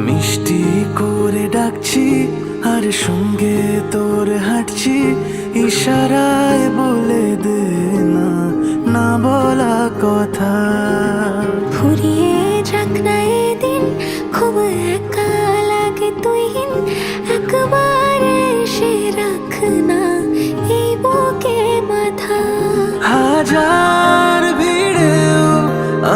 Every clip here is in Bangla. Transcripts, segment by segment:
মিষ্টি করে ডাকছি আর সঙ্গে তোর হাঁটছি, ইশারায় বলে দে না না বলা কথা। ফুরিয়ে যাক না এদিন, খুব একা লাগে তুইহীন, একবার এসে রাখ না এই বুকে মাথা। হাজার ভিড়েও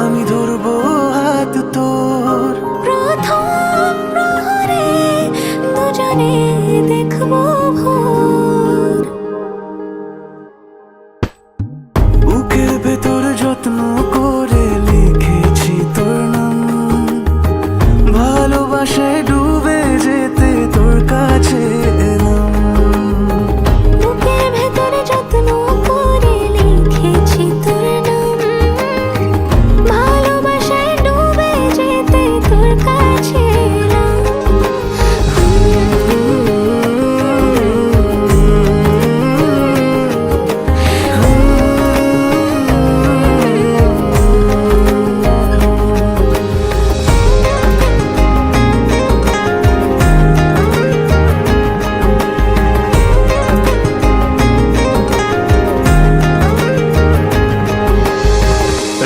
আমি ধরবো হাত তোর, প্রথম প্রহরে দুজনে দেখবো ভোর। বুকের ভেতর যত্ন করে লিখেছি তোর নাম, ভালোবাসায় ডুবে যেতে তোর কাছে এলাম। বুকের ভেতরে যত্ন করে লিখেছি তোর নাম, ভালোবাসায় ডুবে যেতে তোর কাছে এলাম।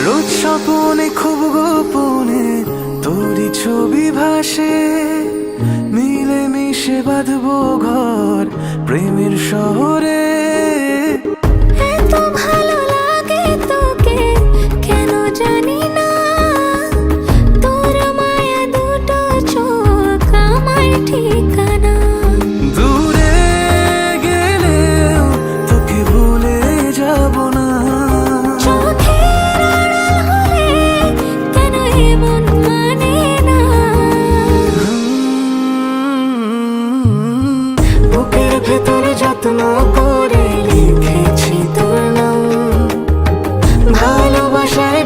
রোজ স্বপনে খুব গোপনে তোরই ছবি ভাসে, মিলে মিশে বাঁধবো ঘর প্রেমের শহরে। এত ভালো লাগে তোকে কেন জানি না, তোর মায়া দুটো চোখ আমার ঠিকানা। দূরে গেলেও তোকে ভুলে যাব না, চোখের আড়াল হলে কেন এমন মানে না। বুকের ভেতরে যত্ন করে লিখেছি তোর নাম, ভালোবাসায়